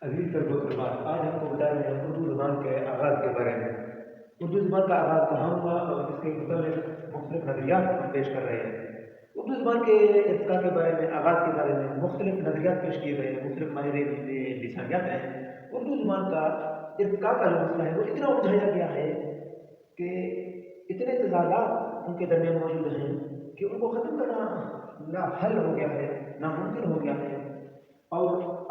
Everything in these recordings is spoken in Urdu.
عزیز طلبہ و طالبات، آج ہم کو بتا رہے ہیں اردو زبان کے آغاز کے بارے میں۔ اردو زبان کا آغاز کہاں ہوا اور اس کے متعلق مختلف نظریات ہم پیش کر رہے ہیں۔ اردو زبان کے ارتقاء کے بارے میں، آغاز کے بارے میں مختلف نظریات پیش کیے گئے ہیں، مختلف ماہرین لسانیات ہیں۔ اردو زبان کا ارتقاء کا جو مسئلہ ہے وہ اتنا الجھایا گیا ہے کہ اتنے تضادات ان کے درمیان موجود ہیں کہ ان کو ختم کرنا نہ حل ہو گیا ہے، ناممکن ہو گیا ہے۔ اور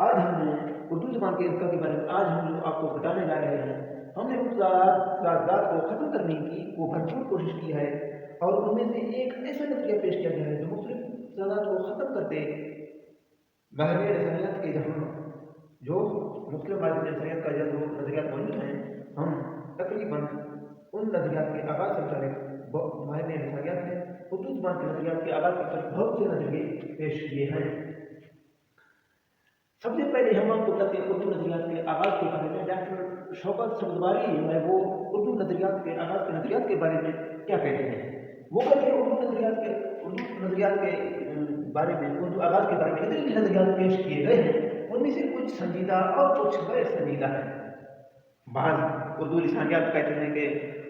آج ہم نے اردو زبان کے ارتقاء کے بارے میں آج ہم جو آپ کو بتانے جا رہے ہیں، ہم نے ان تضادات کو ختم کرنے کی وہ بھرپور کوشش کی ہے، اور ان میں سے ایک ایسا نظریہ پیش کیا گیا ہے جو مختلف تضادات کو ختم کرتے ماہرین لسانیات کے جہاں جو مختلف ماہرین لسانیات کا جو نظریات موجود ہیں، ہم تقریباً ان نظریات کے آغاز سے متعلق ماہرین لسانیات نے اردو زبان کے نظریات کے آغاز کے بہت سے نظریے پیش کیے ہیں۔ سب سے پہلے ہم آپ کو بتاتے ہیں اردو نظریات کے آغاز کے بارے میں۔ ڈاکٹر شوکت سبزواری جو ہے وہ اردو نظریات کے آغاز کے نظریات کے بارے میں کیا کہتے ہیں؟ وہ کہتے ہیں اردو نظریات کے بارے میں، اردو آغاز کے بارے میں جتنے بھی نظریات پیش کیے گئے ہیں ان میں سے کچھ سنجیدہ اور کچھ غیر سنجیدہ ہیں۔ بعض اردو لسانیات کہتے ہیں کہ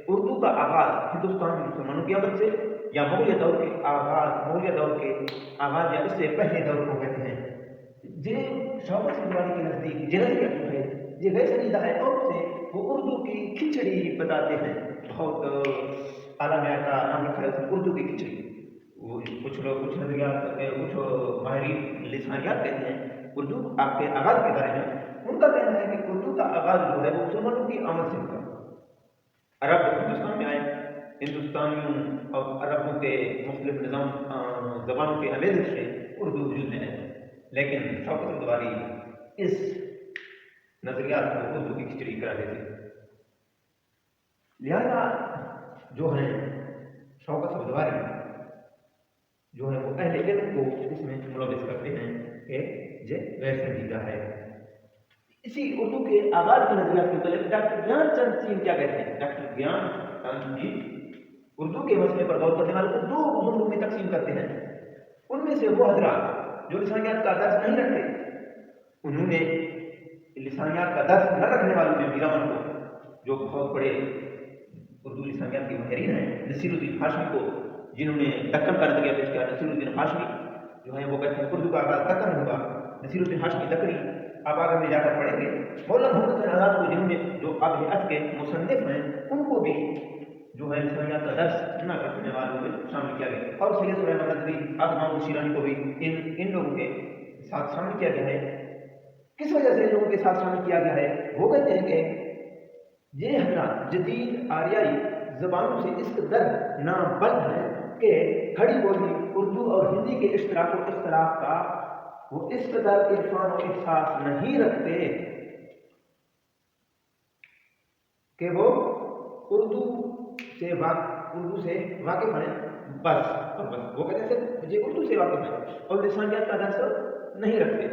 اردو کا آغاز ہندوستان میں مسلمانوں کی آمد سے یا مغلیہ دور کے آغاز یا اس سے پہلے دور کو کہتے ہیں۔ شوکت سبزواری کے نزدیک یہ نظریہ جو ہے یہ غیر سنجیدہ ہے، اور اسے وہ اردو کی کھچڑی بتاتے ہیں۔ بہت اعلیٰ معیار کا نام رکھا ہے اس نے، اردو کی کھچڑی۔ کچھ لوگ کچھ ماہرین لسانیات کہتے ہیں اردو آپ کے آغاز کے بارے میں، ان کا کہنا ہے کہ اردو کا آغاز جو ہے وہ مسلمانوں کی آمد سے ہوا۔ عرب ہندوستان میں آئے، ہندوستانیوں اور عربوں کے مختلف زبانوں کے آمیزش سے اردو وجود میں آئی، لیکن شوکت سبزواری اس نظریات کو اردو کی کھچڑی کرا دیتے۔ لہذا جو ہیں شوکت سبزواری جو ہے وہ اہل علم کو اس میں ملوث کرتے ہیں کہ یہ غیر سنجیدہ ہے۔ اسی اردو کے آغاز کے نظریات کے متعلق ڈاکٹر گیان چند سنگھ کیا کہتے ہیں؟ ڈاکٹر گیان چند جی اردو کے مسئلے پر غور کرنے والوں کو دو زمروں میں تقسیم کرتے ہیں۔ ان میں سے وہ حضرات جو لسانیات کا درس نہیں رکھتے، انہوں نے لسانیات کا درس نہ رکھنے والوں میں میرامن کو، جو بہت بڑے اردو لسانیات کے ماہرین ہیں، نصیر الدین ہاشمی کو، جنہوں نے دکن کا نظریہ پیش کیا۔ نصیر الدین ہاشمی جو ہے وہ کہتے ہیں اردو کا آغاز دکن ہوگا۔ نصیر الدین ہاشمی دکنی آپ آگے میں جا کر پڑھیں گے۔ مولانا محمد حسین آزاد کو، جنہوں نے جو اب کے مصنف ہیں، ان کو بھی جو ہے لسانیات کا درس نہ رکھنے والوں میں شامل کیا گیا، اور سید سلیمان ندوی، محمود شیرانی کو بھی ان لوگوں کے ساتھ شامل کیا گیا ہے۔ کس وجہ سے ان لوگوں کے ساتھ شامل کیا گیا ہے؟ وہ کہتے ہیں کہ یہ حضرات جدید آریائی زبانوں سے اس قدر نابلد ہیں کہ کھڑی بولی اردو اور ہندی کے اشتراک و اختلاف کا وہ اس قدر عرفان و احساس نہیں رکھتے کہ وہ اردو سے واقف ہیں بس اور بس۔ وہ کہتے ہیں صرف یہ اردو سے واقف ہیں اور لسانیات کا درس نہیں رکھتے۔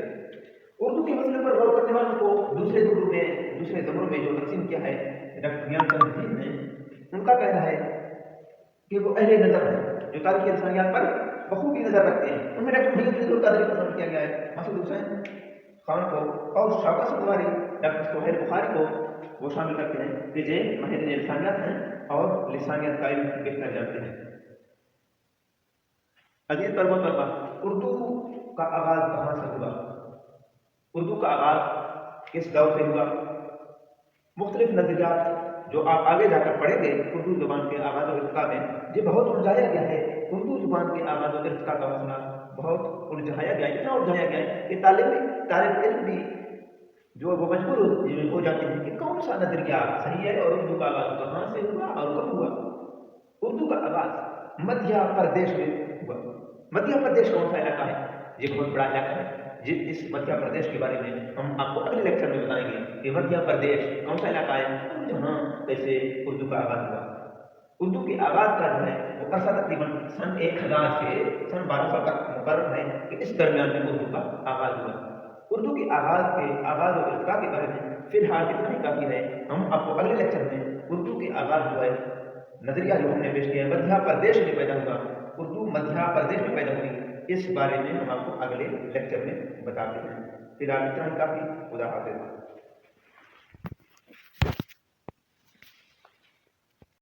اردو کے مسئلے پر غور کرنے والوں کو دوسرے زمروں میں جو تقسیم کیا ہے ڈاکٹر گیان چند سنگھ نے، ان کا کہنا ہے کہ وہ اہل نظر ہیں جو تاریخی لسانیات پر بخوبی نظر رکھتے ہیں۔ ان میں ڈاکٹر محی الدین القادری کو شامل کیا گیا ہے، مسعود حسین خان کو اور شوکت سبزواری ڈاکٹر سہیل بخاری کو وہ شامل کرتے ہیں کہ یہ ماہرین لسانیات ہیں اور لسانیات کا علم بہتر جانتے ہیں۔ عزیز طلبہ و طالبات، اردو کا آغاز کہاں سے ہوا؟ اردو کا آغاز کس دور سے ہوا؟ مختلف نظریات جو آپ آگے جا کر پڑھیں گے اردو زبان کے آغاز و ارتقاء میں، یہ بہت الجھایا گیا ہے۔ اردو زبان کے آغاز و ارتقاء کا مسئلہ بہت الجھایا گیا ہے، اتنا الجھایا گیا ہے کہ طالب علم بھی جو وہ مجبور ہو جاتے ہیں کہ کون سا نظریہ صحیح ہے اور اردو کا آغاز کہاں سے ہوا اور کب ہوا۔ اردو کا آغاز مدھیہ پردیش میں ہوا۔ مدھیہ پردیش کون سا علاقہ ہے؟ یہ بہت بڑا علاقہ ہے۔ اس مدھیہ پردیش کے بارے میں ہم آپ کو اگلے لیکچر میں بتائیں گے کہ مدھیہ پردیش کون سا علاقہ ہے اور جہاں کیسے اردو کا آغاز ہوا۔ اردو کے آغاز کا جو ہے وہ عرصہ تقریباً سن 1000 سے سن 1200 تک مقرر ہے کہ اس درمیان میں اردو کا آغاز ہوا۔ اردو کے آغاز و ارتقاء کے بارے میں فی الحال اتنا ہی کافی ہے۔ ہم آپ کو اگلے لیکچر میں اردو کے آغاز جو ہے نظریہ جو ہم نے پیش کیا ہے مدھیہ پردیش میں پیدا ہوا، اردو مدھیہ پردیش میں پیدا ہوئی، اس بارے میں ہم آپ کو اگلے لیکچر میں بتاتے ہیں. فی الحال اتنا ہی کافی. خدا حافظ.